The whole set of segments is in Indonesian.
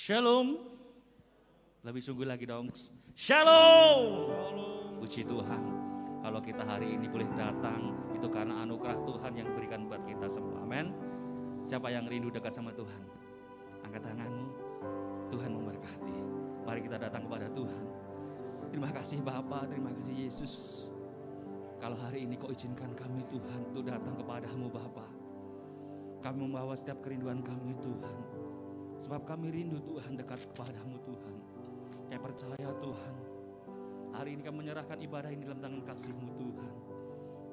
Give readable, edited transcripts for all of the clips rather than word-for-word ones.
Shalom. Lebih sungguh lagi dong. Shalom. Puji Tuhan. Kalau kita hari ini boleh datang, itu karena anugerah Tuhan yang diberikan buat kita semua. Amin. Siapa yang rindu dekat sama Tuhan? Angkat tanganmu. Tuhan memberkati. Mari kita datang kepada Tuhan. Terima kasih Bapa, terima kasih Yesus. Kalau hari ini kau izinkan kami Tuhan untuk datang kepadamu Bapa. Kami membawa setiap kerinduan kami Tuhan. Sebab kami rindu Tuhan dekat kepadamu Tuhan. Kami percaya Tuhan, hari ini kami menyerahkan ibadah ini dalam tangan kasih-Mu Tuhan.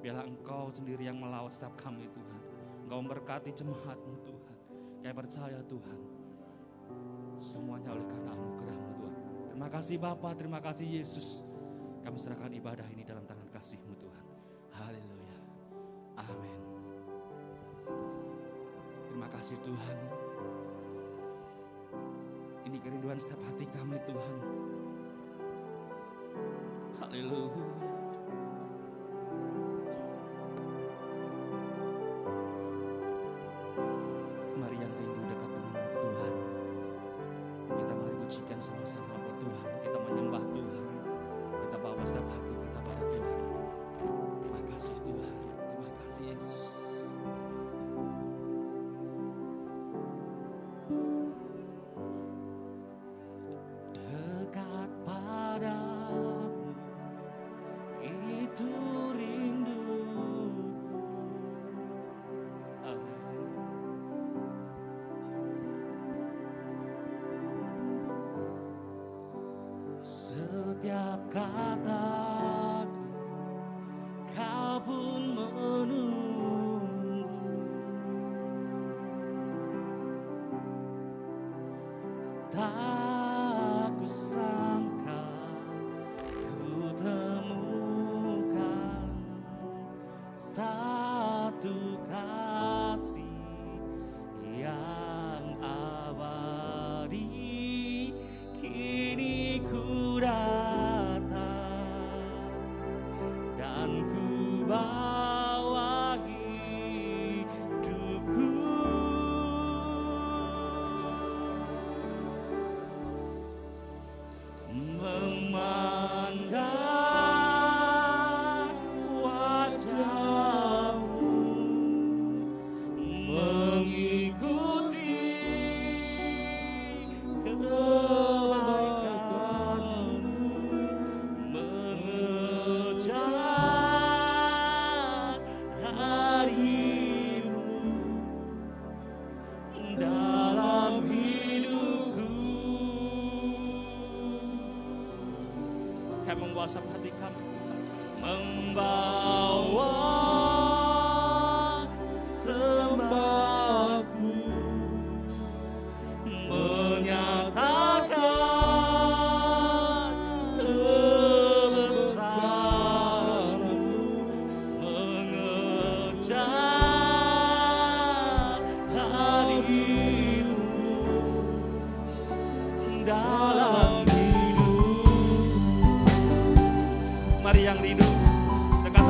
Biarlah Engkau sendiri yang melawat setiap kami Tuhan. Engkau memberkati jemaat-Mu Tuhan. Kami percaya Tuhan, semuanya oleh karena anugerah-Mu Tuhan. Terima kasih Bapa, terima kasih Yesus. Kami serahkan ibadah ini dalam tangan kasih-Mu Tuhan. Haleluya. Amin. Terima kasih Tuhan. Ini kerinduan setiap hati kami Tuhan. Haleluya. Mari yang rindu dekat dengan Tuhan, kita mari pujikan sama-sama buat Tuhan. Kita menyembah Tuhan. Kita bawa setiap hati kita pada Tuhan. Terima kasih Tuhan. Terima kasih Yesus. Setiap kataku kau pun menunggu. Tak kusangka ku temukan satu kasih yang abadi. Kini ku datang dan ku bawa hidupku. Memandang wajahmu, mengikuti membawa hati kami, membawa sembahku, menyatakan kebesaran-Mu, mengejar hadir-Mu dalam. Mari yang rindu dekat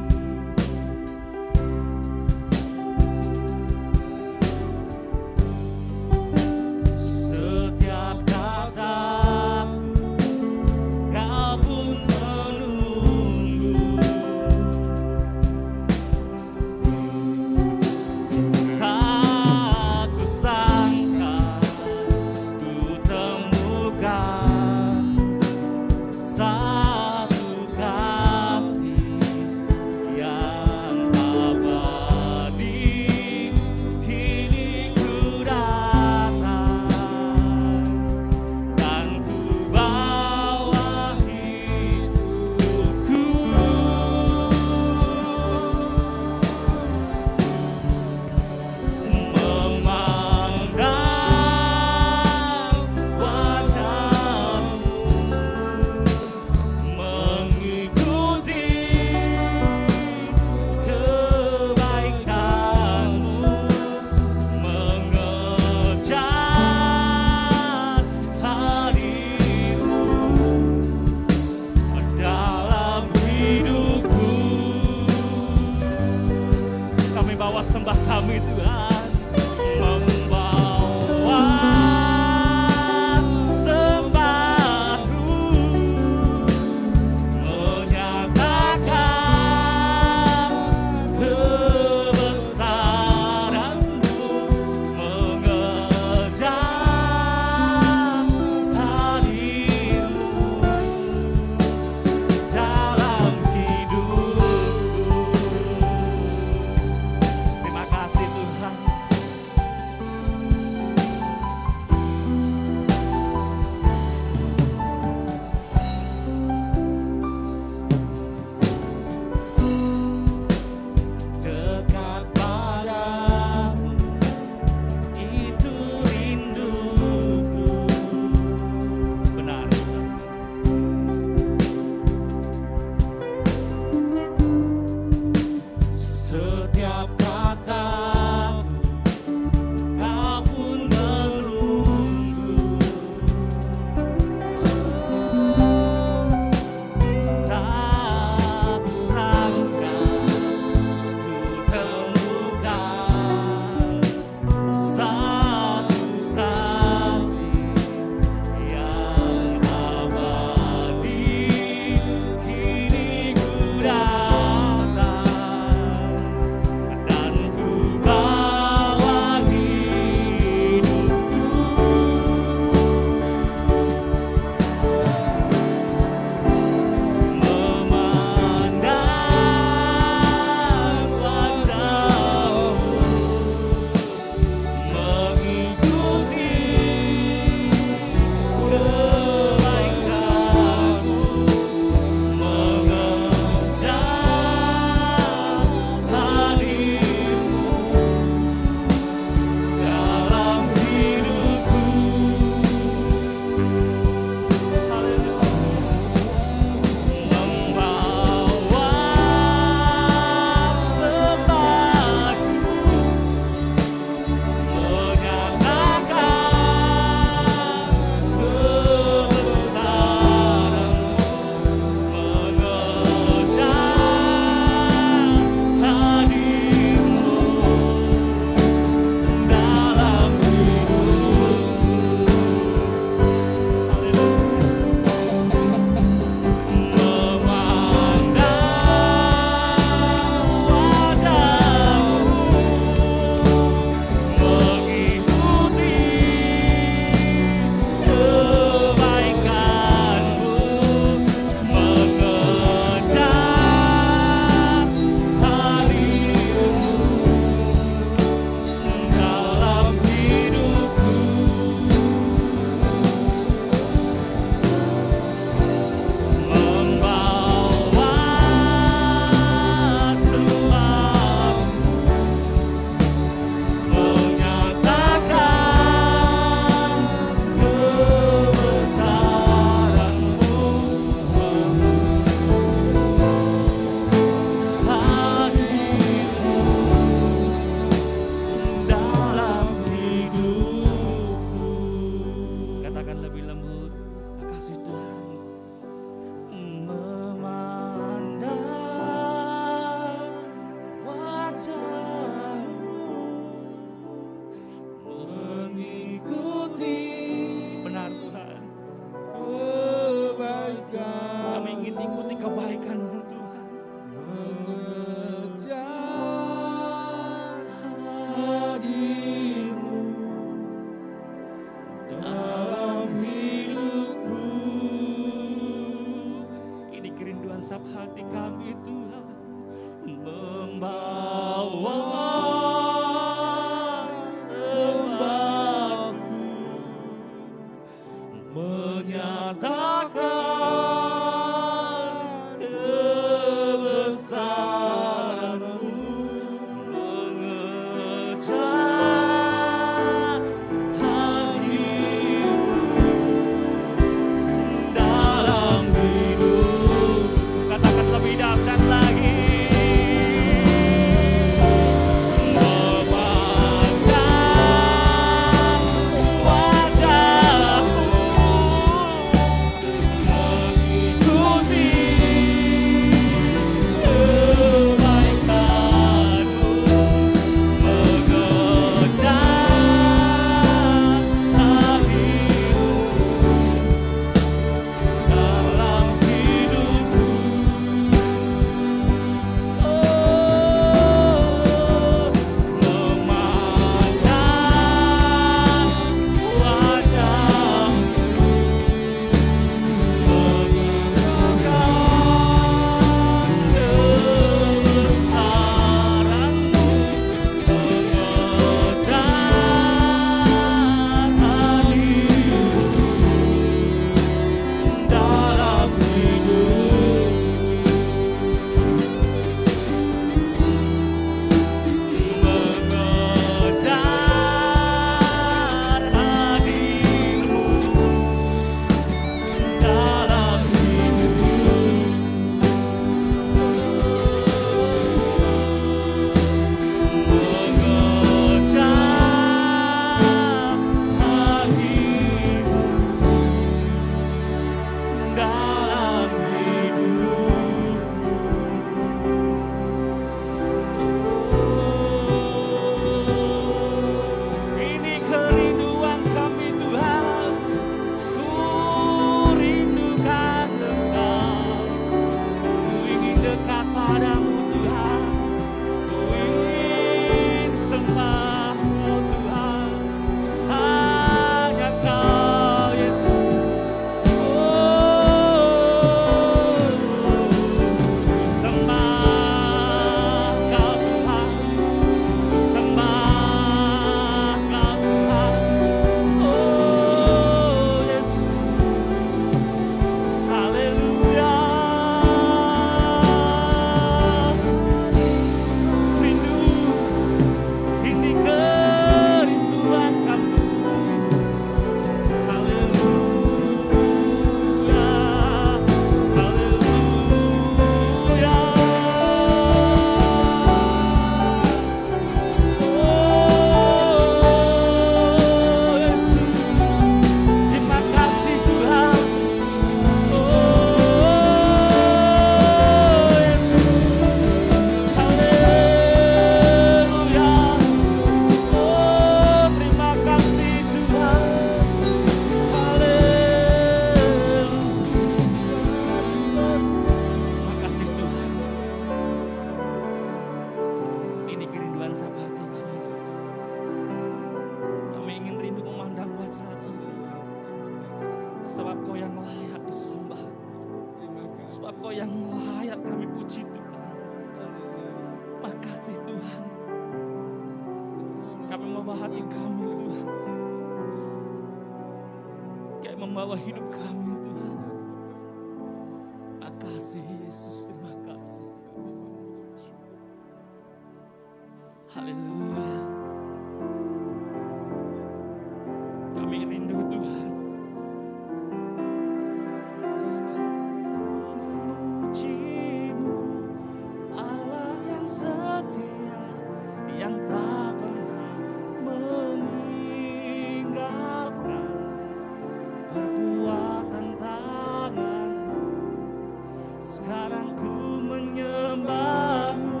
Sekarang ku menyembah-Mu,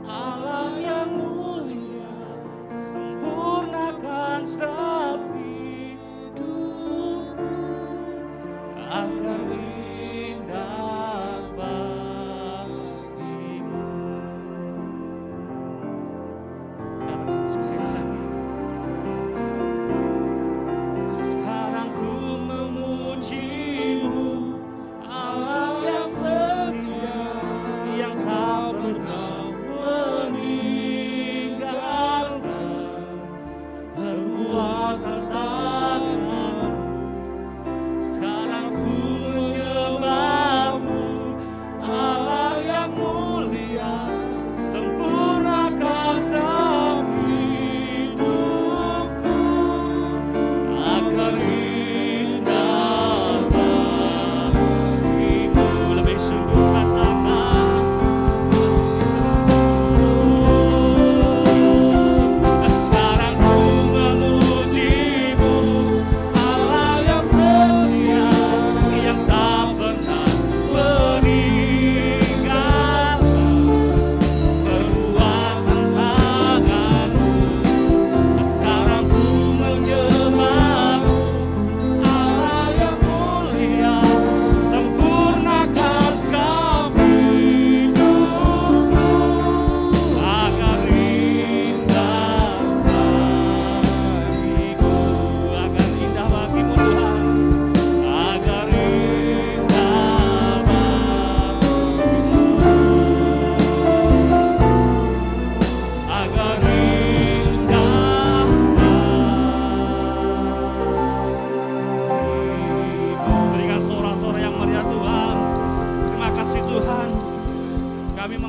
Allah yang mulia.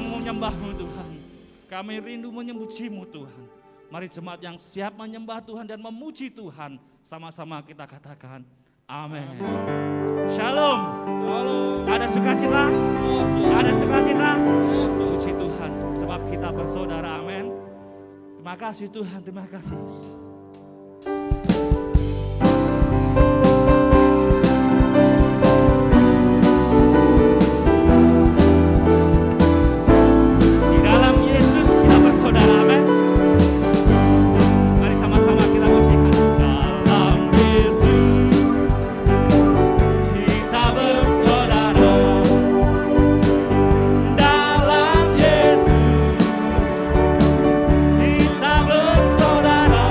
menyembah-Mu Tuhan. Kami rindu menyembah-Mu Tuhan. Mari jemaat yang siap menyembah Tuhan dan memuji Tuhan, sama-sama kita katakan amin. Shalom. Ada sukacita? Ada sukacita? Puji Tuhan, sebab kita bersaudara, amin. Terima kasih Tuhan, terima kasih. Di dalam Yesus kita bersaudara, amin. Mari sama-sama kita pujikan. Dalam Yesus kita bersaudara. Dalam Yesus kita bersaudara.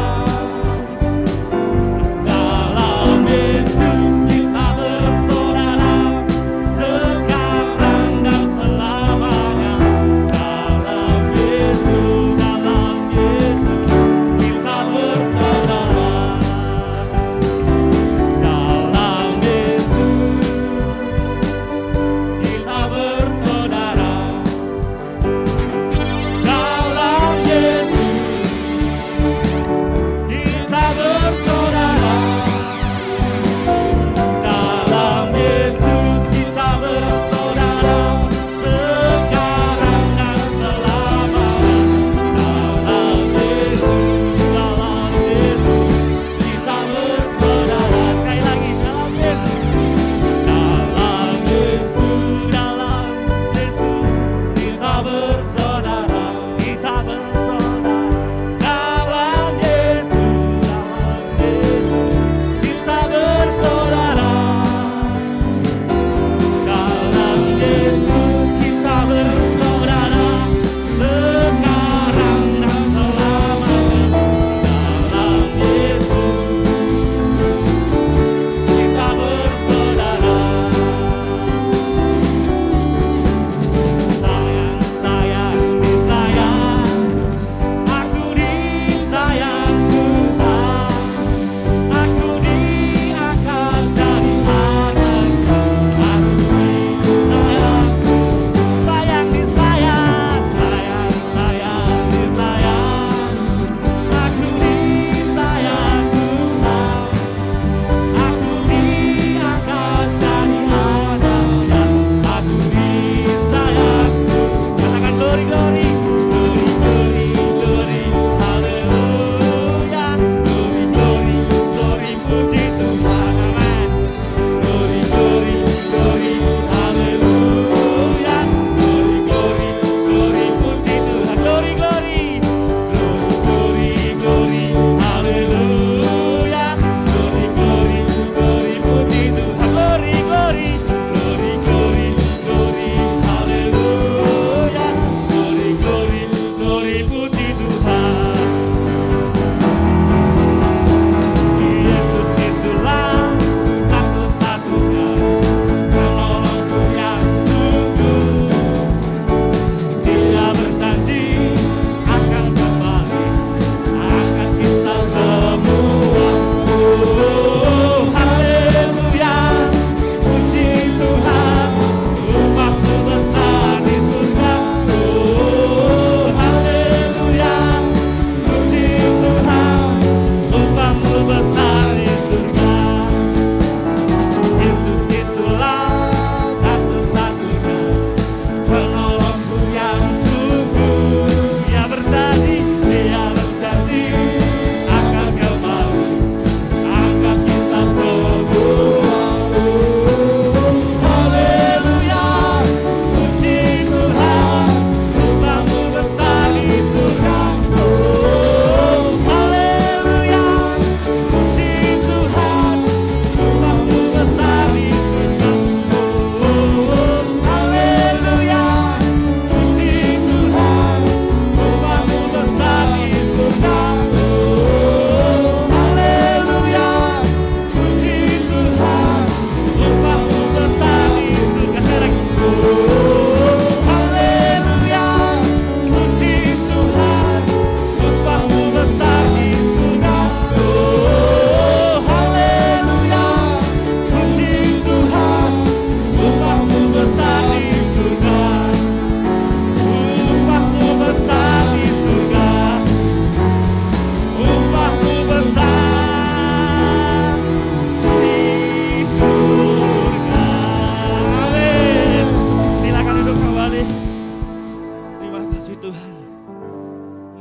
Makasih Tuhan.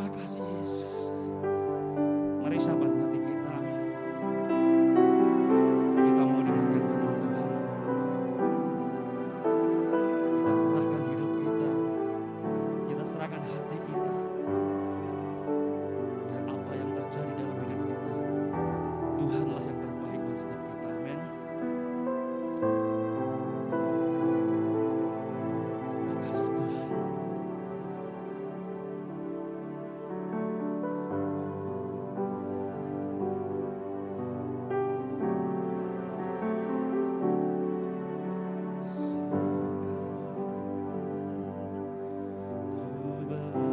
Makasih Yesus. Mari sahabat hati kita. Kita mau dengarkan firman Tuhan. Kita serahkan hidup kita. Kita serahkan hati kita. Biar apa yang terjadi dalam hidup kita, Tuhanlah yang terbaik buat setiap kita. Amin. Makasih Tuhan. Sekalipun ku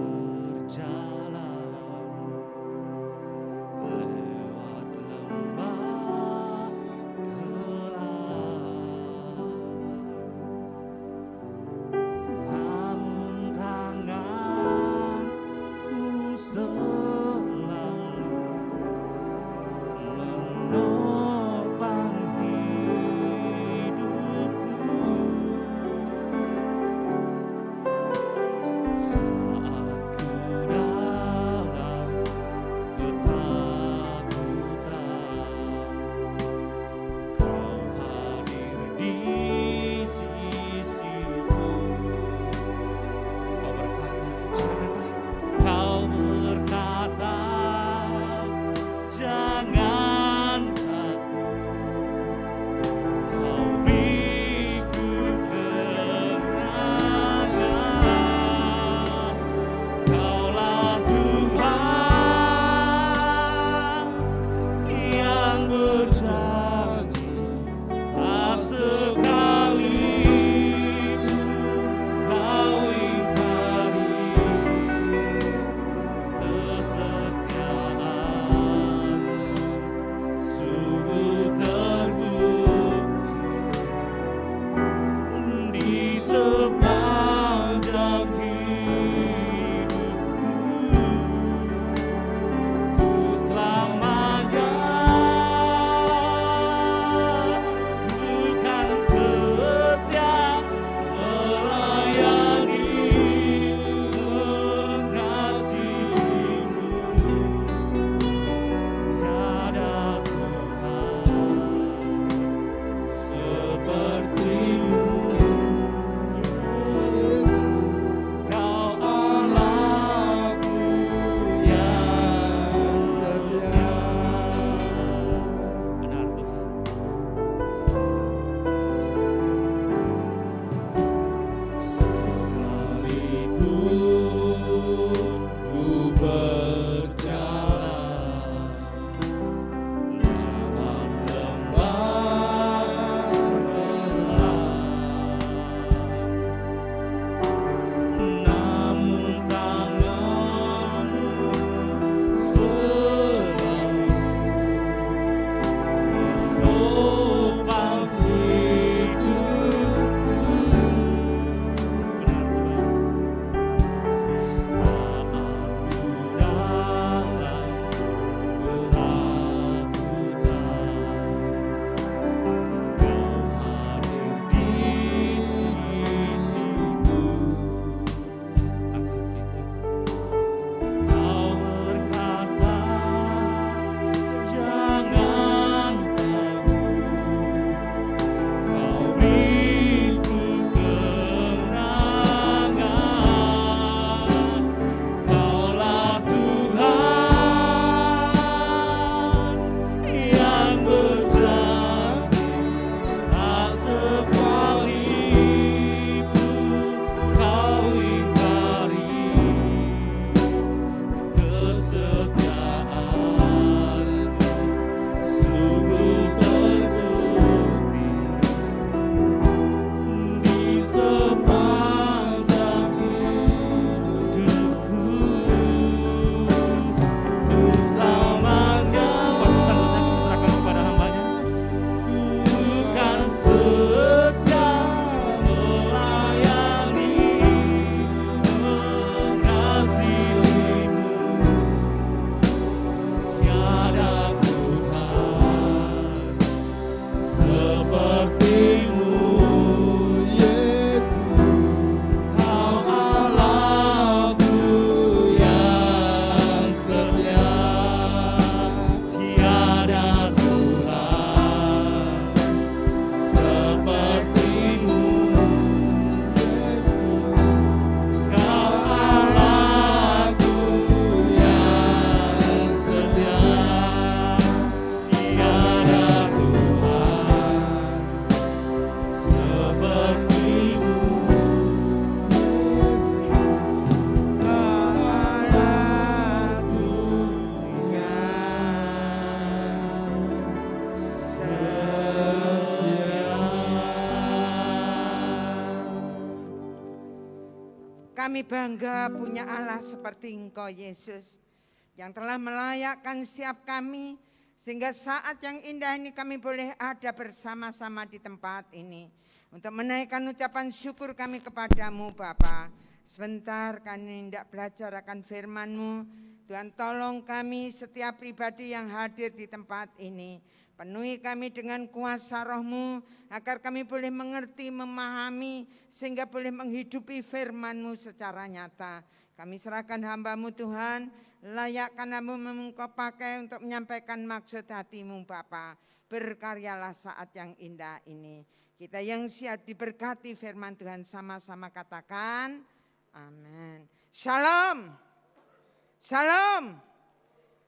kami bangga punya Allah seperti Engkau Yesus, yang telah melayakkan setiap kami, sehingga saat yang indah ini kami boleh ada bersama-sama di tempat ini, untuk menaikkan ucapan syukur kami kepadamu Bapa. Sebentar kami hendak belajar akan firman-Mu. Tuhan, tolong kami setiap pribadi yang hadir di tempat ini. Penuhi kami dengan kuasa Roh-Mu, agar kami boleh mengerti, memahami, sehingga boleh menghidupi firman-Mu secara nyata. Kami serahkan hamba-Mu Tuhan, layakkan hamba-Mu Engkau pakai untuk menyampaikan maksud hati-Mu Bapa. Berkaryalah saat yang indah ini. Kita yang siap diberkati firman Tuhan, sama-sama katakan amin. Shalom. Shalom.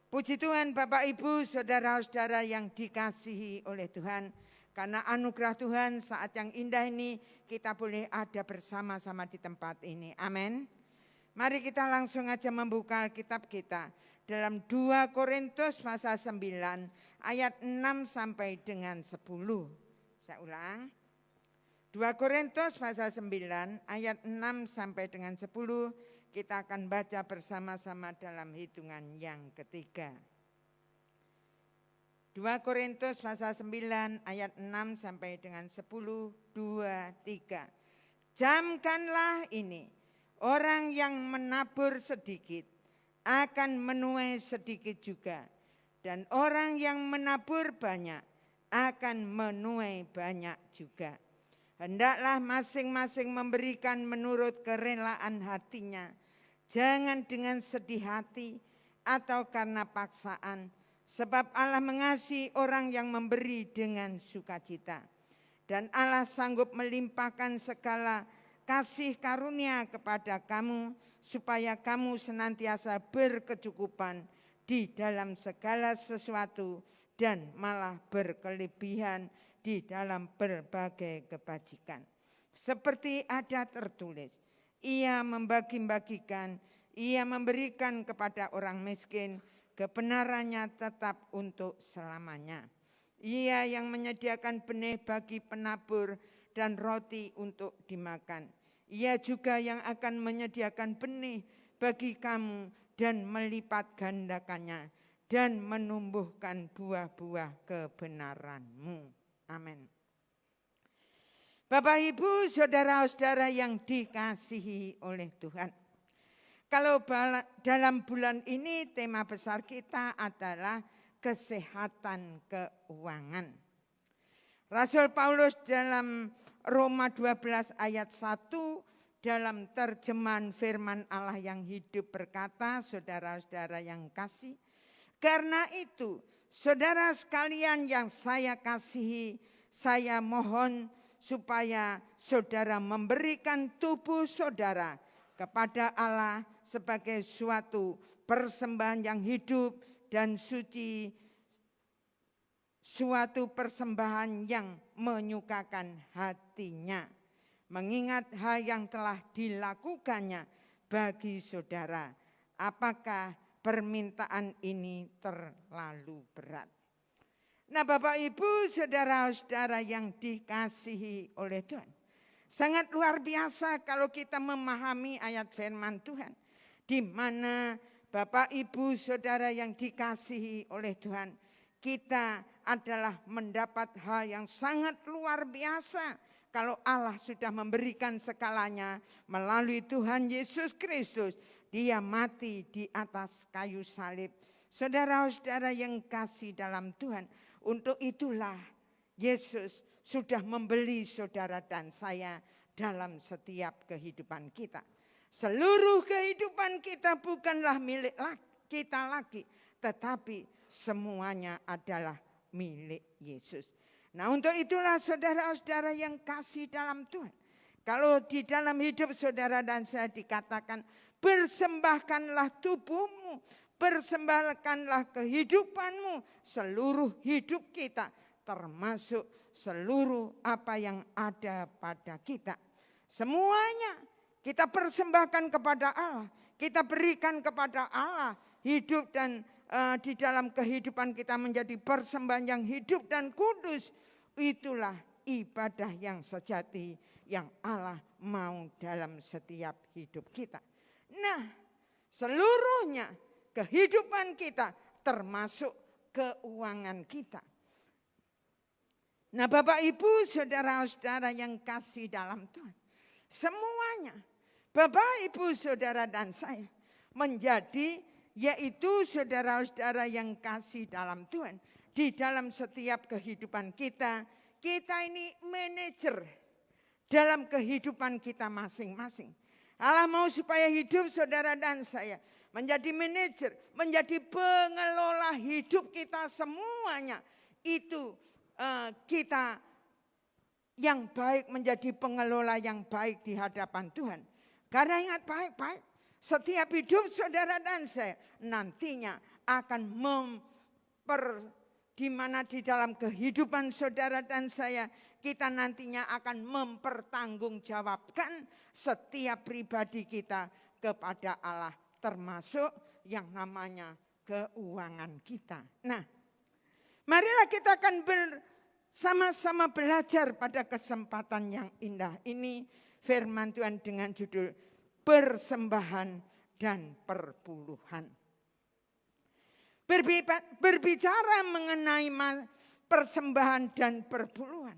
Puji Tuhan Bapak Ibu saudara-saudara yang dikasihi oleh Tuhan. Karena anugerah Tuhan saat yang indah ini kita boleh ada bersama-sama di tempat ini. Amin. Mari kita langsung aja membuka Alkitab kita dalam 2 Korintus pasal 9 ayat 6 sampai dengan 10. Saya ulang. 2 Korintus pasal 9 ayat 6 sampai dengan 10. Kita akan baca bersama-sama dalam hitungan yang ketiga. 2 Korintus pasal 9 ayat 6 sampai dengan 10, 2, 3. Camkanlah ini, orang yang menabur sedikit akan menuai sedikit juga. Dan orang yang menabur banyak akan menuai banyak juga. Hendaklah masing-masing memberikan menurut kerelaan hatinya. Jangan dengan sedih hati atau karena paksaan, sebab Allah mengasihi orang yang memberi dengan sukacita. Dan Allah sanggup melimpahkan segala kasih karunia kepada kamu, supaya kamu senantiasa berkecukupan di dalam segala sesuatu dan malah berkelebihan di dalam berbagai kebajikan. Seperti ada tertulis, ia membagi-bagikan, ia memberikan kepada orang miskin, kebenarannya tetap untuk selamanya. Ia yang menyediakan benih bagi penabur dan roti untuk dimakan. Ia juga yang akan menyediakan benih bagi kamu dan melipat gandakannya dan menumbuhkan buah-buah kebenaranmu. Amin. Bapak Ibu saudara-saudara yang dikasihi oleh Tuhan. Kalau dalam bulan ini tema besar kita adalah kesehatan keuangan. Rasul Paulus dalam Roma 12 ayat 1 dalam terjemahan firman Allah yang hidup berkata, saudara-saudara yang kasih, karena itu saudara sekalian yang saya kasihi, saya mohon supaya saudara memberikan tubuh saudara kepada Allah sebagai suatu persembahan yang hidup dan suci, suatu persembahan yang menyukakan hatinya, mengingat hal yang telah dilakukannya bagi saudara. Apakah permintaan ini terlalu berat? Nah Bapak Ibu saudara-saudara yang dikasihi oleh Tuhan, sangat luar biasa kalau kita memahami ayat firman Tuhan, di mana Bapak Ibu saudara yang dikasihi oleh Tuhan, kita adalah mendapat hal yang sangat luar biasa kalau Allah sudah memberikan segalanya melalui Tuhan Yesus Kristus. Dia mati di atas kayu salib. Saudara-saudara yang kasih dalam Tuhan, untuk itulah Yesus sudah membeli saudara dan saya dalam setiap kehidupan kita. Seluruh kehidupan kita bukanlah milik kita lagi, tetapi semuanya adalah milik Yesus. Nah untuk itulah saudara-saudara yang kasih dalam Tuhan, kalau di dalam hidup saudara dan saya dikatakan persembahkanlah tubuhmu, persembahkanlah kehidupanmu, seluruh hidup kita, termasuk seluruh apa yang ada pada kita. Semuanya kita persembahkan kepada Allah, kita berikan kepada Allah, hidup dan di dalam kehidupan kita menjadi persembahan yang hidup dan kudus. Itulah ibadah yang sejati yang Allah mau dalam setiap hidup kita. Nah, seluruhnya kehidupan kita termasuk keuangan kita. Nah, Bapak Ibu saudara-saudara yang kasih dalam Tuhan, semuanya Bapak Ibu saudara dan saya menjadi, yaitu saudara-saudara yang kasih dalam Tuhan. Di dalam setiap kehidupan kita, kita ini manajer dalam kehidupan kita masing-masing. Allah mau supaya hidup saudara dan saya menjadi manajer, menjadi pengelola hidup kita semuanya. Itu kita yang baik, menjadi pengelola yang baik di hadapan Tuhan. Karena ingat baik-baik, setiap hidup saudara dan saya nantinya akan di mana di dalam kehidupan saudara dan saya, kita nantinya akan mempertanggungjawabkan setiap pribadi kita kepada Allah, termasuk yang namanya keuangan kita. Nah, marilah kita akan bersama-sama belajar pada kesempatan yang indah ini firman Tuhan dengan judul persembahan dan perpuluhan. Berbicara mengenai persembahan dan perpuluhan,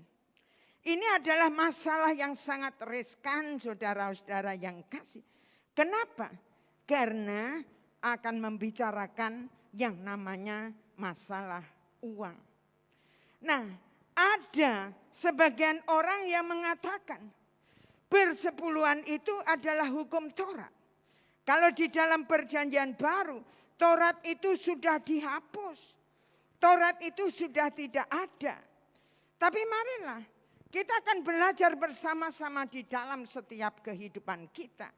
ini adalah masalah yang sangat riskan saudara-saudara yang kasih. Kenapa? Karena akan membicarakan yang namanya masalah uang. Nah, ada sebagian orang yang mengatakan persepuluhan itu adalah hukum Taurat. Kalau di dalam perjanjian baru, Taurat itu sudah dihapus. Taurat itu sudah tidak ada. Tapi marilah kita akan belajar bersama-sama di dalam setiap kehidupan kita.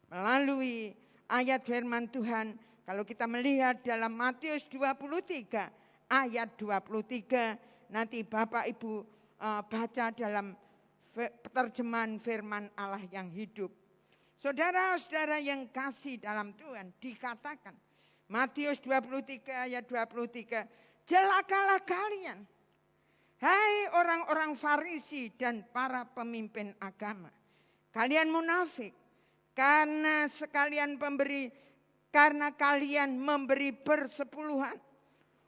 Melalui ayat firman Tuhan, kalau kita melihat dalam Matius 23 ayat 23, nanti Bapak Ibu baca dalam terjemahan firman Allah yang hidup. Saudara-saudara yang kasih dalam Tuhan, dikatakan Matius 23 ayat 23, celakalah kalian, hai orang-orang Farisi dan para pemimpin agama, kalian munafik, karena kalian memberi persepuluhan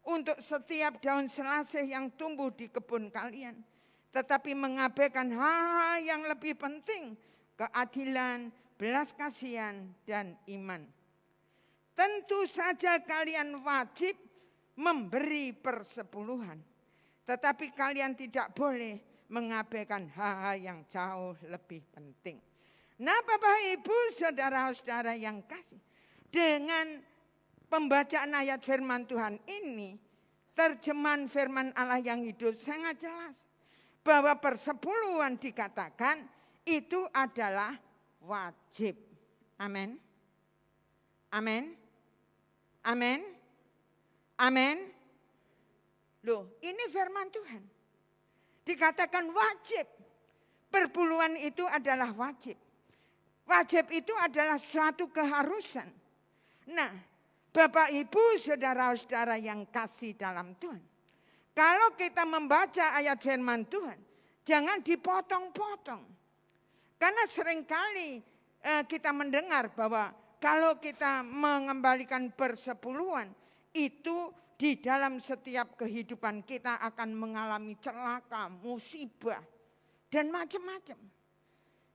untuk setiap daun selasih yang tumbuh di kebun kalian, tetapi mengabaikan hal-hal yang lebih penting, keadilan, belas kasihan, dan iman. Tentu saja kalian wajib memberi persepuluhan, tetapi kalian tidak boleh mengabaikan hal-hal yang jauh lebih penting. Nah, Bapak Ibu saudara-saudara yang kasih, dengan pembacaan ayat firman Tuhan ini, terjemahan firman Allah yang hidup sangat jelas bahwa persepuluhan dikatakan itu adalah wajib. Amin. Amin. Amin. Amin. Loh, ini firman Tuhan. Dikatakan wajib. Perpuluhan itu adalah wajib. Wajib itu adalah suatu keharusan. Nah, Bapak Ibu saudara-saudara yang kasih dalam Tuhan, kalau kita membaca ayat firman Tuhan, jangan dipotong-potong. Karena seringkali kita mendengar bahwa kalau kita mengembalikan persepuluhan, itu di dalam setiap kehidupan kita akan mengalami celaka, musibah, dan macam-macam.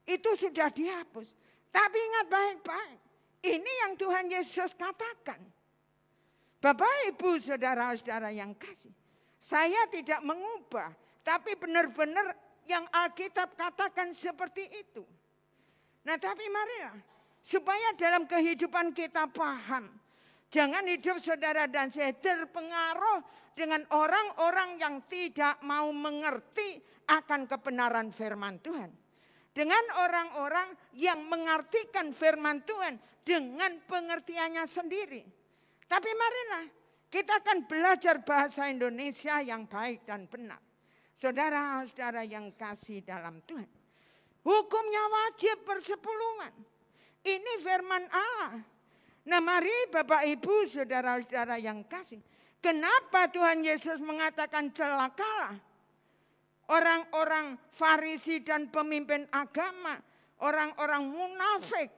Itu sudah dihapus. Tapi ingat baik-baik, ini yang Tuhan Yesus katakan. Bapak, Ibu, saudara-saudara yang kasih, saya tidak mengubah, tapi benar-benar yang Alkitab katakan seperti itu. Nah, tapi marilah, supaya dalam kehidupan kita paham. Jangan hidup saudara dan saya terpengaruh dengan orang-orang yang tidak mau mengerti akan kebenaran firman Tuhan. Dengan orang-orang yang mengartikan firman Tuhan dengan pengertiannya sendiri. Tapi marilah kita akan belajar bahasa Indonesia yang baik dan benar. Saudara-saudara yang kasih dalam Tuhan. Hukumnya wajib persepuluhan. Ini firman Allah. Nah, mari Bapak Ibu saudara-saudara yang kasih. Kenapa Tuhan Yesus mengatakan celakalah orang-orang Farisi dan pemimpin agama, orang-orang munafik.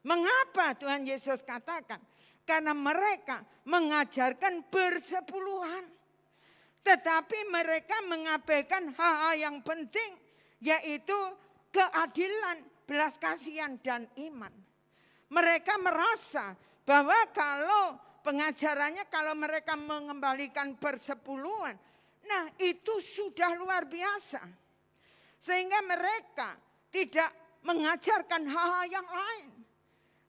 Mengapa Tuhan Yesus katakan? Karena mereka mengajarkan bersepuluhan. Tetapi mereka mengabaikan hal-hal yang penting, yaitu keadilan, belas kasihan, dan iman. Mereka merasa bahwa kalau pengajarannya, kalau mereka mengembalikan persepuluhan, nah itu sudah luar biasa. Sehingga mereka tidak mengajarkan hal-hal yang lain.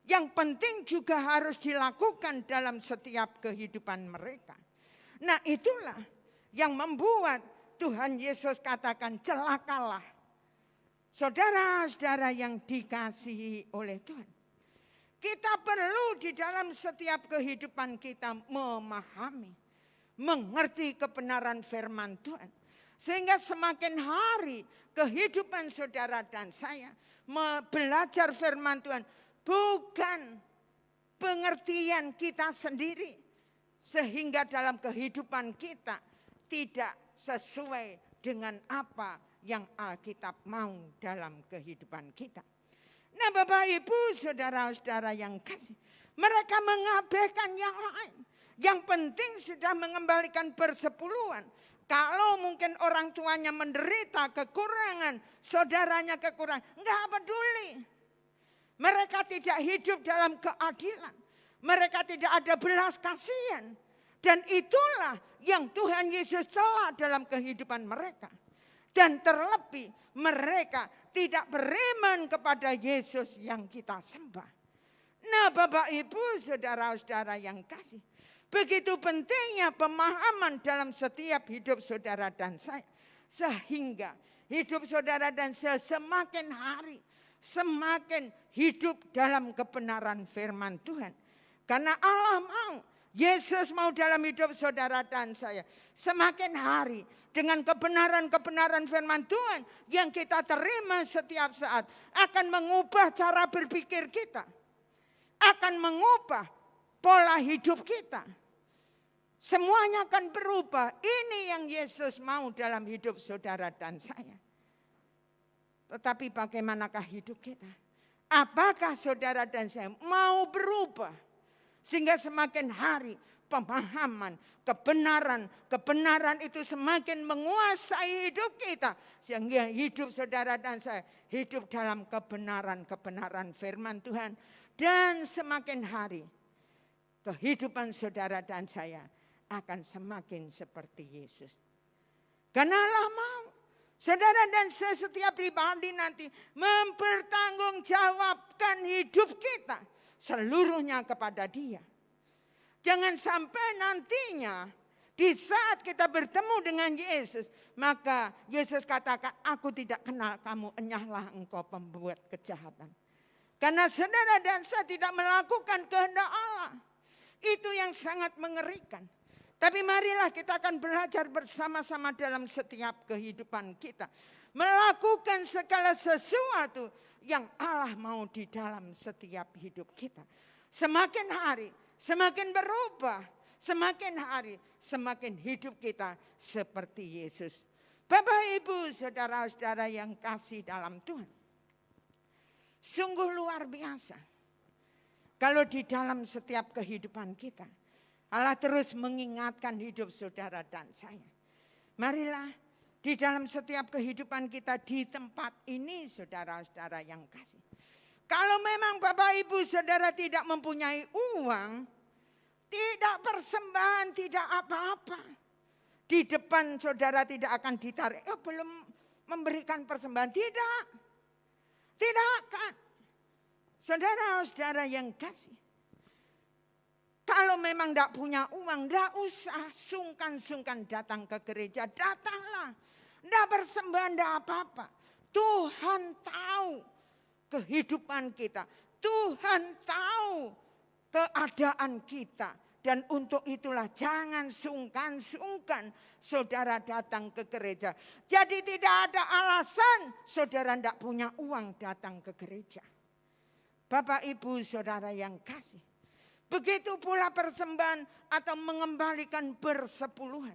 Yang penting juga harus dilakukan dalam setiap kehidupan mereka. Nah itulah yang membuat Tuhan Yesus katakan celakalah. Saudara-saudara yang dikasihi oleh Tuhan. Kita perlu di dalam setiap kehidupan kita memahami, mengerti kebenaran firman Tuhan. Sehingga semakin hari kehidupan saudara dan saya belajar firman Tuhan bukan pengertian kita sendiri. Sehingga dalam kehidupan kita tidak sesuai dengan apa yang Alkitab mau dalam kehidupan kita. Nah Bapak Ibu saudara-saudara yang kasih, mereka mengabaikan yang lain. Yang penting sudah mengembalikan persepuluhan. Kalau mungkin orang tuanya menderita kekurangan, saudaranya kekurangan, enggak peduli. Mereka tidak hidup dalam keadilan. Mereka tidak ada belas kasihan. Dan itulah yang Tuhan Yesus cela dalam kehidupan mereka. Dan terlebih mereka tidak beriman kepada Yesus yang kita sembah. Nah Bapak Ibu saudara-saudara yang kasih. Begitu pentingnya pemahaman dalam setiap hidup saudara dan saya. Sehingga hidup saudara dan saya semakin hari semakin hidup dalam kebenaran firman Tuhan. Karena Allah mau, Yesus mau dalam hidup saudara dan saya. Semakin hari dengan kebenaran-kebenaran firman Tuhan yang kita terima setiap saat akan mengubah cara berpikir kita. Akan mengubah pola hidup kita. Semuanya akan berubah. Ini yang Yesus mau dalam hidup saudara dan saya. Tetapi bagaimanakah hidup kita? Apakah saudara dan saya mau berubah? Sehingga semakin hari pemahaman, kebenaran itu semakin menguasai hidup kita. Sehingga hidup saudara dan saya hidup dalam kebenaran firman Tuhan. Dan semakin hari kehidupan saudara dan saya akan semakin seperti Yesus. Karena Allah mau saudara dan saya setiap pribadi nanti mempertanggungjawabkan hidup kita seluruhnya kepada Dia. Jangan sampai nantinya di saat kita bertemu dengan Yesus, maka Yesus katakan, aku tidak kenal kamu, enyahlah engkau pembuat kejahatan. Karena saudara dan saya tidak melakukan kehendak Allah. Itu yang sangat mengerikan. Tapi marilah kita akan belajar bersama-sama dalam setiap kehidupan kita. Melakukan segala sesuatu yang Allah mau di dalam setiap hidup kita. Semakin hari, semakin berubah. Semakin hari, semakin hidup kita seperti Yesus. Bapak, Ibu, saudara-saudara yang kasih dalam Tuhan. Sungguh luar biasa. Kalau di dalam setiap kehidupan kita, Allah terus mengingatkan hidup saudara dan saya. Marilah di dalam setiap kehidupan kita di tempat ini saudara-saudara yang kasih. Kalau memang Bapak Ibu saudara tidak mempunyai uang, tidak persembahan, tidak apa-apa. Di depan saudara tidak akan ditarik, belum memberikan persembahan. Tidak akan. Saudara-saudara yang kasih. Kalau memang tidak punya uang, tidak usah sungkan-sungkan datang ke gereja. Datanglah. Tidak persembahan, tidak apa-apa. Tuhan tahu kehidupan kita. Tuhan tahu keadaan kita. Dan untuk itulah jangan sungkan-sungkan saudara datang ke gereja. Jadi tidak ada alasan saudara tidak punya uang datang ke gereja. Bapak, Ibu, saudara yang kasih. Begitu pula persembahan atau mengembalikan persepuluhan.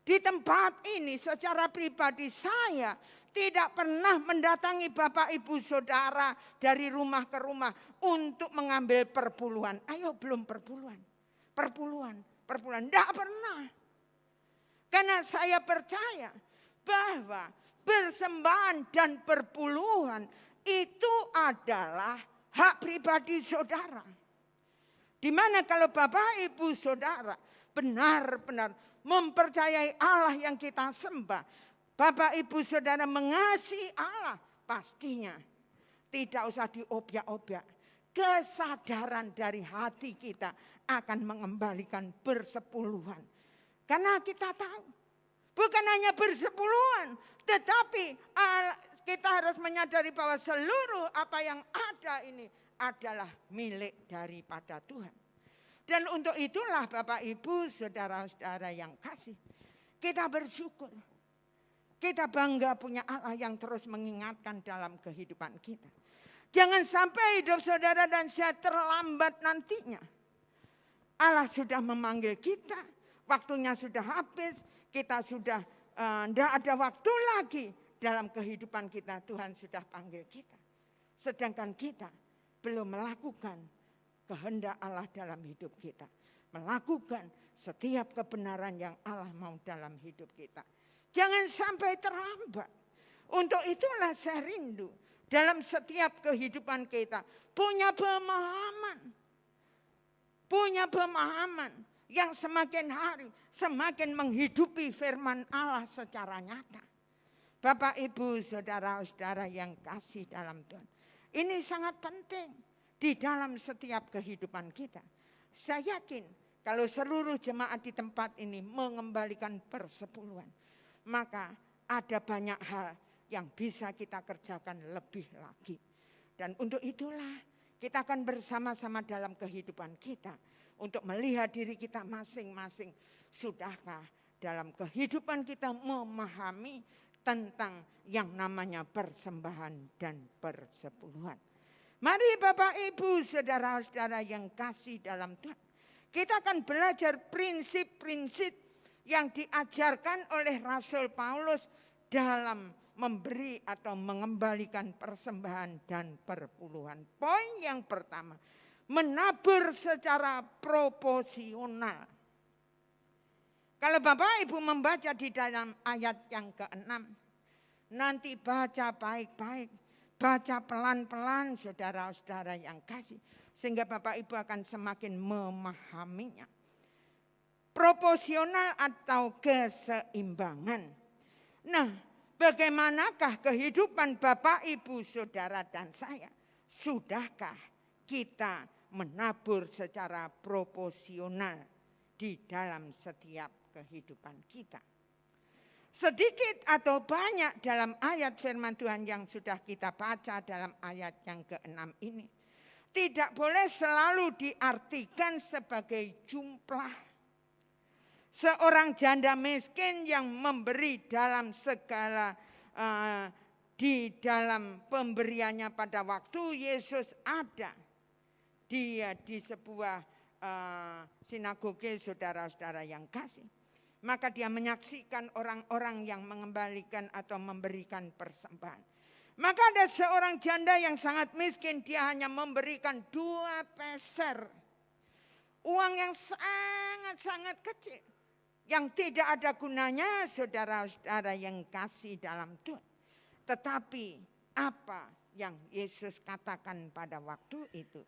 Di tempat ini secara pribadi saya tidak pernah mendatangi Bapak Ibu Saudara dari rumah ke rumah untuk mengambil perpuluhan. Ayo belum perpuluhan. Perpuluhan. Tidak pernah. Karena saya percaya bahwa persembahan dan perpuluhan itu adalah hak pribadi saudara. Dimana kalau Bapak Ibu Saudara benar-benar mempercayai Allah yang kita sembah, Bapak Ibu Saudara mengasihi Allah, pastinya tidak usah diobyak-obyak. Kesadaran dari hati kita akan mengembalikan bersepuluhan. Karena kita tahu, bukan hanya bersepuluhan, tetapi kita harus menyadari bahwa seluruh apa yang ada ini adalah milik daripada Tuhan. Dan untuk itulah Bapak Ibu Saudara-saudara yang kasih, kita bersyukur. Kita bangga punya Allah yang terus mengingatkan dalam kehidupan kita. Jangan sampai hidup saudara dan saya terlambat nantinya. Allah sudah memanggil kita, waktunya sudah habis, kita sudah tidak ada waktu lagi dalam kehidupan kita. Tuhan sudah panggil kita. Sedangkan kita belum melakukan kehendak Allah dalam hidup kita. Melakukan setiap kebenaran yang Allah mau dalam hidup kita. Jangan sampai terlambat. Untuk itulah saya rindu dalam setiap kehidupan kita punya pemahaman. Punya pemahaman yang semakin hari semakin menghidupi firman Allah secara nyata. Bapak Ibu Saudara-saudara yang kasih dalam Tuhan. Ini sangat penting di dalam setiap kehidupan kita. Saya yakin kalau seluruh jemaat di tempat ini mengembalikan persepuluhan, maka ada banyak hal yang bisa kita kerjakan lebih lagi. Dan untuk itulah kita akan bersama-sama dalam kehidupan kita untuk melihat diri kita masing-masing. Sudahkah dalam kehidupan kita memahami tentang yang namanya persembahan dan persepuluhan. Mari Bapak Ibu Saudara-saudara yang kasih dalam Tuhan, kita akan belajar prinsip-prinsip yang diajarkan oleh Rasul Paulus dalam memberi atau mengembalikan persembahan dan perpuluhan. Poin yang pertama, menabur secara proporsional. Kalau Bapak Ibu membaca di dalam ayat yang ke-6, nanti baca baik-baik, baca pelan-pelan saudara-saudara yang kasih, sehingga Bapak Ibu akan semakin memahaminya. Proporsional atau keseimbangan. Nah, bagaimanakah kehidupan Bapak, Ibu, Saudara dan saya? Sudahkah kita menabur secara proporsional di dalam setiap kehidupan kita? Sedikit atau banyak dalam ayat firman Tuhan yang sudah kita baca dalam ayat yang ke-6 ini, tidak boleh selalu diartikan sebagai jumlah. Seorang janda miskin yang memberi dalam segala di dalam pemberiannya pada waktu Yesus ada. Dia di sebuah sinagoge saudara-saudara yang kasih. Maka dia menyaksikan orang-orang yang mengembalikan atau memberikan persembahan. Maka ada seorang janda yang sangat miskin, dia hanya memberikan 2 peser. Uang yang sangat-sangat kecil. Yang tidak ada gunanya saudara-saudara yang kasih dalam Tuhan. Tetapi apa yang Yesus katakan pada waktu itu?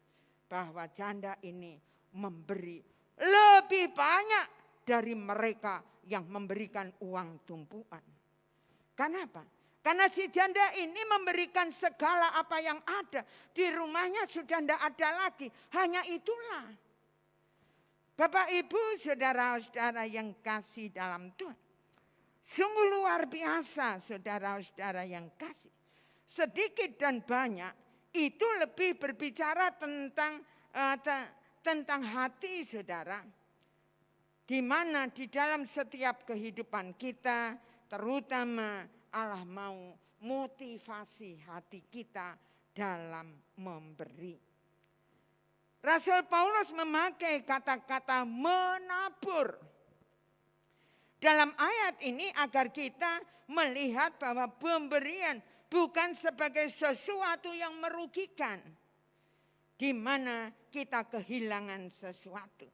Bahwa janda ini memberi lebih banyak dari mereka yang memberikan uang tumpuan. Kenapa? Karena si janda ini memberikan segala apa yang ada. Di rumahnya sudah tidak ada lagi. Hanya itulah. Bapak Ibu saudara-saudara yang kasih dalam Tuhan. Sungguh luar biasa saudara-saudara yang kasih. Sedikit dan banyak itu lebih berbicara tentang hati saudara. Di mana di dalam setiap kehidupan kita, terutama Allah mau motivasi hati kita dalam memberi. Rasul Paulus memakai kata-kata menabur. Dalam ayat ini agar kita melihat bahwa pemberian bukan sebagai sesuatu yang merugikan, di mana kita kehilangan sesuatu.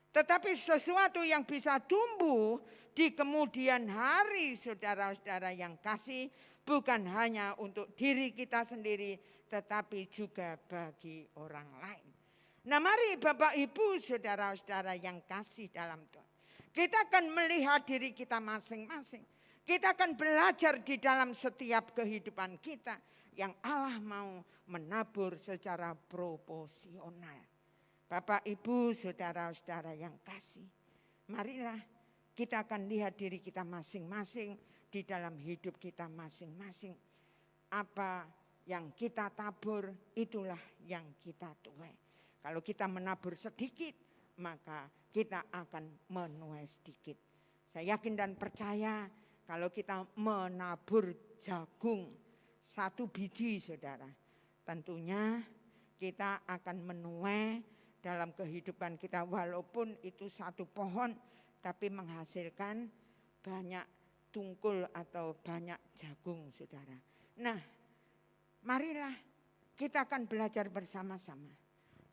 Tetapi sesuatu yang bisa tumbuh di kemudian hari, saudara-saudara yang kasih, bukan hanya untuk diri kita sendiri, tetapi juga bagi orang lain. Nah, mari Bapak Ibu, saudara-saudara yang kasih dalam Tuhan, kita akan melihat diri kita masing-masing. Kita akan belajar di dalam setiap kehidupan kita yang Allah mau menabur secara proporsional. Bapak, Ibu, saudara-saudara yang kasih, marilah kita akan lihat diri kita masing-masing di dalam hidup kita masing-masing. Apa yang kita tabur, itulah yang kita tuai. Kalau kita menabur sedikit, maka kita akan menuai sedikit. Saya yakin dan percaya kalau kita menabur jagung 1 biji, saudara, tentunya kita akan menuai dalam kehidupan kita, walaupun itu 1 pohon, tapi menghasilkan banyak tungkul atau banyak jagung, saudara. Nah, marilah kita akan belajar bersama-sama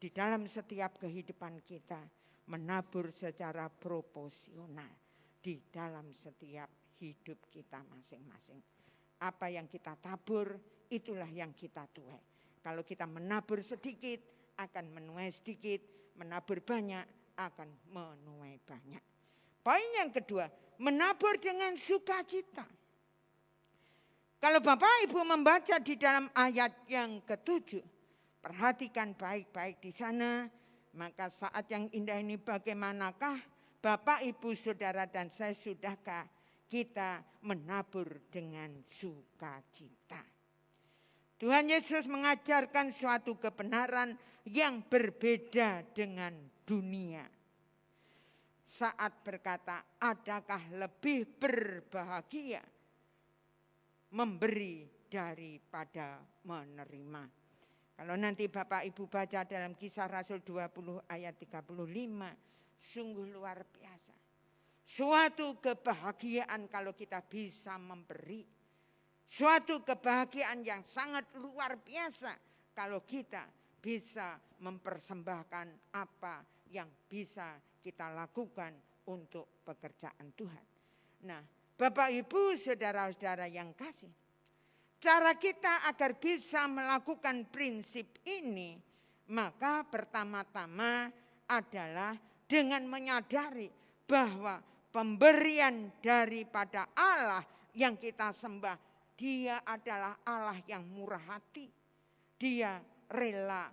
di dalam setiap kehidupan kita menabur secara proporsional di dalam setiap hidup kita masing-masing. Apa yang kita tabur, itulah yang kita tuai. Kalau kita menabur sedikit, akan menuai sedikit, menabur banyak, akan menuai banyak. Poin yang kedua, menabur dengan sukacita. Kalau Bapak Ibu membaca di dalam ayat yang ke-7, perhatikan baik-baik di sana, maka saat yang indah ini bagaimanakah Bapak Ibu Saudara dan saya, sudahkah kita menabur dengan sukacita? Tuhan Yesus mengajarkan suatu kebenaran yang berbeda dengan dunia. Saat berkata, adakah lebih berbahagia memberi daripada menerima? Kalau nanti Bapak Ibu baca dalam Kisah Rasul 20 ayat 35, sungguh luar biasa. Suatu kebahagiaan kalau kita bisa memberi. Suatu kebahagiaan yang sangat luar biasa kalau kita bisa mempersembahkan apa yang bisa kita lakukan untuk pekerjaan Tuhan. Nah, Bapak Ibu saudara-saudara yang kasih, cara kita agar bisa melakukan prinsip ini, maka pertama-tama adalah dengan menyadari bahwa pemberian daripada Allah yang kita sembah, Dia adalah Allah yang murah hati. Dia rela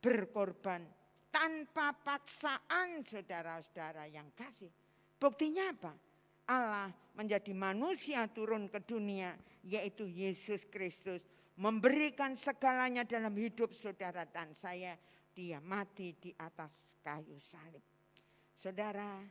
berkorban tanpa paksaan, saudara-saudara yang kasih. Buktinya apa? Allah menjadi manusia turun ke dunia, yaitu Yesus Kristus, memberikan segalanya dalam hidup saudara dan saya. Dia mati di atas kayu salib. Saudara,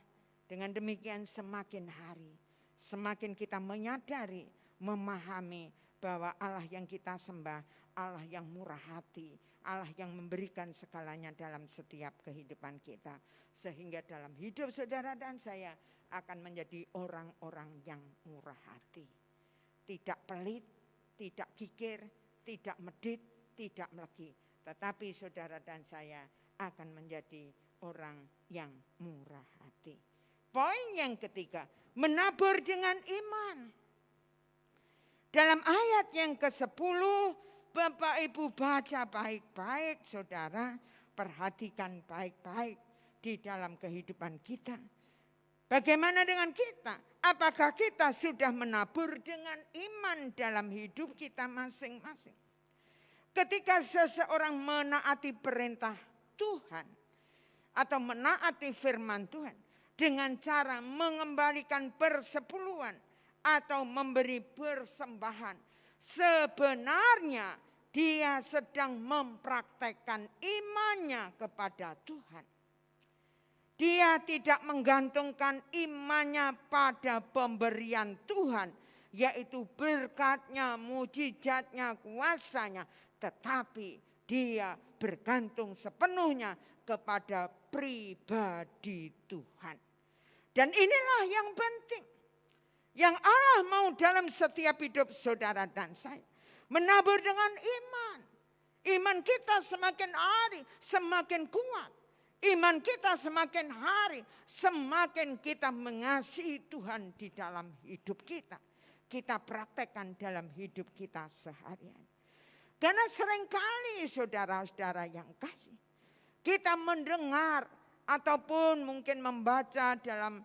dengan demikian semakin hari, semakin kita menyadari, memahami bahwa Allah yang kita sembah, Allah yang murah hati, Allah yang memberikan segalanya dalam setiap kehidupan kita. Sehingga dalam hidup saudara dan saya akan menjadi orang-orang yang murah hati. Tidak pelit, tidak kikir, tidak medit, tidak melegi. Tetapi saudara dan saya akan menjadi orang yang murah hati. Poin yang ketiga, menabur dengan iman. Dalam ayat yang ke-10, Bapak Ibu baca baik-baik, saudara, perhatikan baik-baik di dalam kehidupan kita. Bagaimana dengan kita? Apakah kita sudah menabur dengan iman dalam hidup kita masing-masing? Ketika seseorang menaati perintah Tuhan atau menaati firman Tuhan dengan cara mengembalikan persepuluhan atau memberi persembahan, sebenarnya dia sedang mempraktekkan imannya kepada Tuhan. Dia tidak menggantungkan imannya pada pemberian Tuhan, yaitu berkatnya, mujizatnya, kuasanya, tetapi dia bergantung sepenuhnya kepada pribadi Tuhan. Dan inilah yang penting. Yang Allah mau dalam setiap hidup saudara dan saya. Menabur dengan iman. Iman kita semakin hari semakin kuat. Iman kita semakin hari semakin kita mengasihi Tuhan di dalam hidup kita. Kita praktekkan dalam hidup kita seharian. Karena seringkali saudara-saudara yang kasih, kita mendengar ataupun mungkin membaca dalam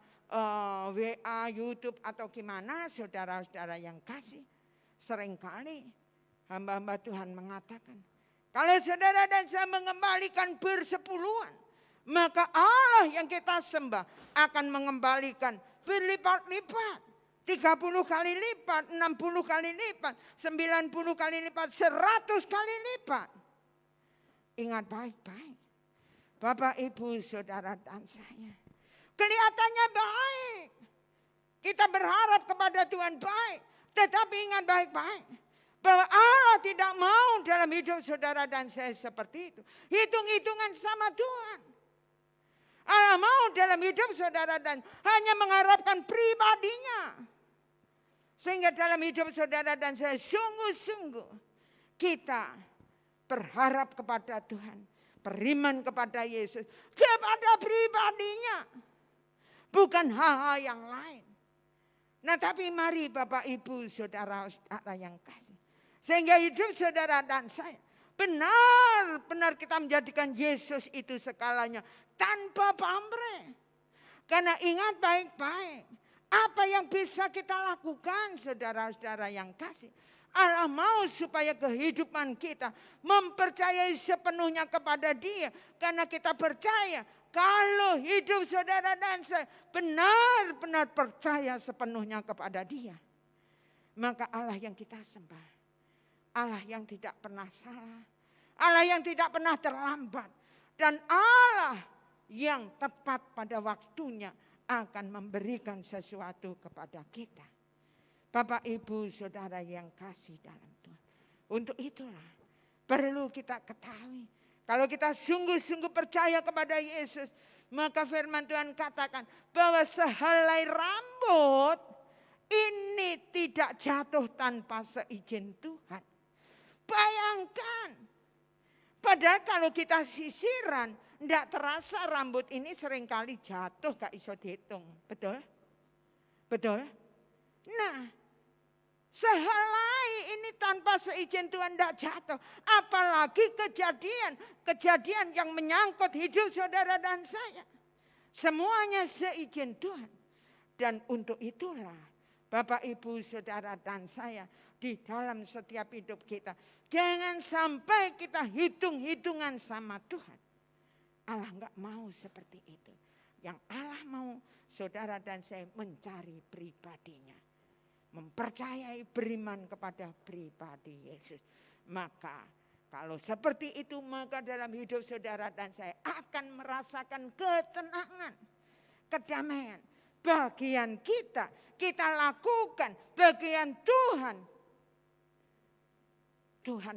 WA, YouTube atau gimana saudara-saudara yang kasih. Seringkali hamba-hamba Tuhan mengatakan, kalau saudara dan saya mengembalikan bersepuluhan, maka Allah yang kita sembah akan mengembalikan berlipat-lipat. 30 kali lipat, 60 kali lipat, 90 kali lipat, 100 kali lipat. Ingat baik-baik. Bapak, Ibu, Saudara dan saya. Kelihatannya baik. Kita berharap kepada Tuhan baik. Tetapi ingat baik-baik. Bahwa Allah tidak mau dalam hidup saudara dan saya seperti itu. Hitung-hitungan sama Tuhan. Allah mau dalam hidup saudara dan hanya mengharapkan pribadinya. Sehingga dalam hidup saudara dan saya sungguh-sungguh kita berharap kepada Tuhan. Beriman kepada Yesus. Kepada pribadinya. Bukan hal-hal yang lain. Nah tapi mari Bapak Ibu saudara-saudara yang kasih. Sehingga hidup saudara dan saya. Benar-benar kita menjadikan Yesus itu segalanya. Tanpa pamrih. Karena ingat baik-baik. Apa yang bisa kita lakukan saudara-saudara yang kasih. Allah mau supaya kehidupan kita mempercayai sepenuhnya kepada Dia. Karena kita percaya kalau hidup saudara dan saya benar-benar percaya sepenuhnya kepada Dia. Maka Allah yang kita sembah. Allah yang tidak pernah salah. Allah yang tidak pernah terlambat. Dan Allah yang tepat pada waktunya akan memberikan sesuatu kepada kita. Bapak, Ibu, Saudara yang kasih dalam Tuhan. Untuk itulah perlu kita ketahui. Kalau kita sungguh-sungguh percaya kepada Yesus. Maka firman Tuhan katakan bahwa sehelai rambut ini tidak jatuh tanpa seizin Tuhan. Bayangkan. Padahal kalau kita sisiran. Tidak terasa rambut ini seringkali jatuh gak iso dihitung. Betul? Betul? Nah, sehelai ini tanpa seizin Tuhan tidak jatuh. Apalagi kejadian yang menyangkut hidup saudara dan saya. Semuanya seizin Tuhan. Dan untuk itulah Bapak, Ibu, Saudara dan saya di dalam setiap hidup kita. Jangan sampai kita hitung-hitungan sama Tuhan. Allah enggak mau seperti itu. Yang Allah mau saudara dan saya mencari pribadinya. Mempercayai beriman kepada pribadi Yesus. Maka kalau seperti itu maka dalam hidup saudara dan saya akan merasakan ketenangan. Kedamaian. Bagian kita lakukan. Bagian Tuhan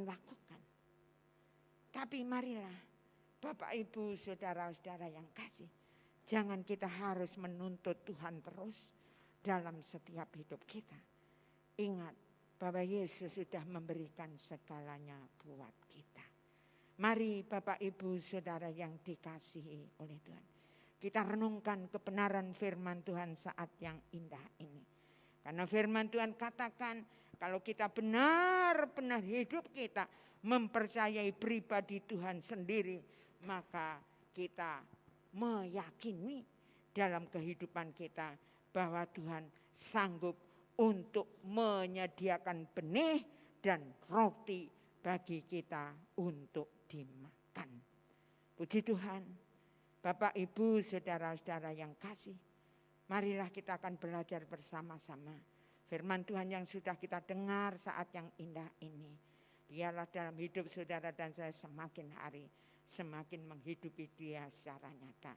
lakukan. Tapi marilah Bapak, Ibu, Saudara-saudara yang kasih. Jangan kita harus menuntut Tuhan terus dalam setiap hidup kita. Ingat bahwa Yesus sudah memberikan segalanya buat kita. Mari Bapak, Ibu, Saudara yang dikasihi oleh Tuhan. Kita renungkan kebenaran firman Tuhan saat yang indah ini. Karena firman Tuhan katakan kalau kita benar-benar hidup kita mempercayai pribadi Tuhan sendiri. Maka kita meyakini dalam kehidupan kita bahwa Tuhan sanggup untuk menyediakan benih dan roti bagi kita untuk dimakan. Puji Tuhan, Bapak, Ibu, Saudara-saudara yang kasih, marilah kita akan belajar bersama-sama. Firman Tuhan yang sudah kita dengar saat yang indah ini. Biarlah dalam hidup saudara dan saya semakin hari semakin menghidupi Dia secara nyata.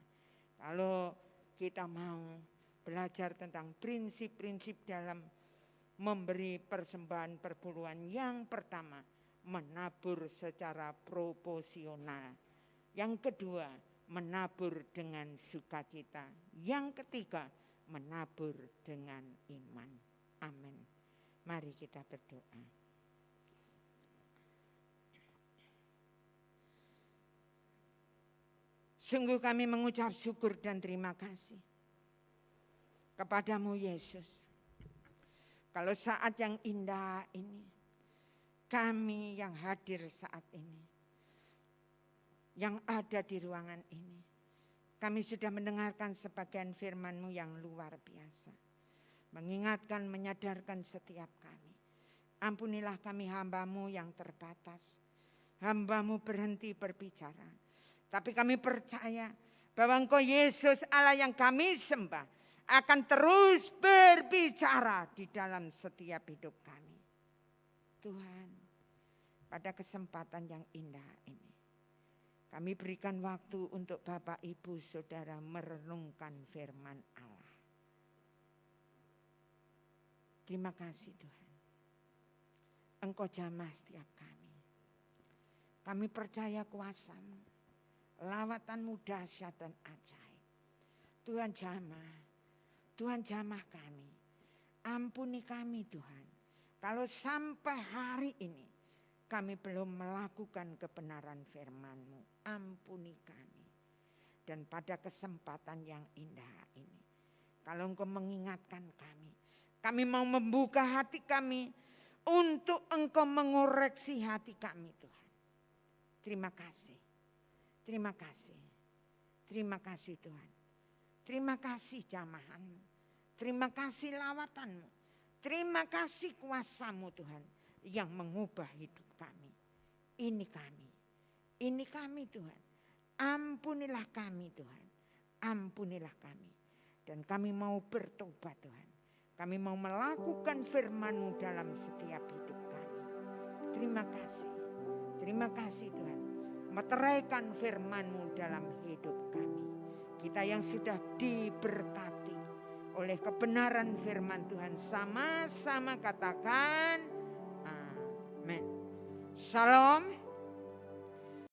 Kalau kita mau belajar tentang prinsip-prinsip dalam memberi persembahan perpuluhan, yang pertama menabur secara proporsional. Yang kedua menabur dengan sukacita. Yang ketiga, menabur dengan iman. Amin. Mari kita berdoa. Sungguh kami mengucap syukur dan terima kasih kepadamu Yesus. Kalau saat yang indah ini, kami yang hadir saat ini, yang ada di ruangan ini, kami sudah mendengarkan sebagian firman-Mu yang luar biasa. Mengingatkan, menyadarkan setiap kami. Ampunilah kami hamba-Mu yang terbatas. Hamba-Mu berhenti berbicara. Tapi kami percaya bahwa Engkau Yesus Allah yang kami sembah akan terus berbicara di dalam setiap hidup kami. Tuhan, pada kesempatan yang indah ini, kami berikan waktu untuk Bapak Ibu Saudara merenungkan firman Allah. Terima kasih Tuhan. Engkau jamah setiap kami. Kami percaya kuasa-Mu. Lawatan-Mu dahsyat dan ajaib. Tuhan jamah kami. Ampuni kami Tuhan. Kalau sampai hari ini kami belum melakukan kebenaran firman-Mu, ampuni kami. Dan pada kesempatan yang indah ini, kalau Engkau mengingatkan kami mau membuka hati kami untuk Engkau mengoreksi hati kami Tuhan. Terima kasih. Terima kasih. Terima kasih Tuhan. Terima kasih jamahan-Mu. Terima kasih lawatan-Mu. Terima kasih kuasa-Mu Tuhan yang mengubah hidup kami. Ini kami. Ini kami Tuhan. Ampunilah kami Tuhan. Ampunilah kami. Dan kami mau bertobat Tuhan. Kami mau melakukan firman-Mu dalam setiap hidup kami. Terima kasih. Terima kasih Tuhan. Meteraikan firman-Mu dalam hidup kami. Kita yang sudah diberkati oleh kebenaran firman Tuhan, sama-sama katakan amin. Shalom.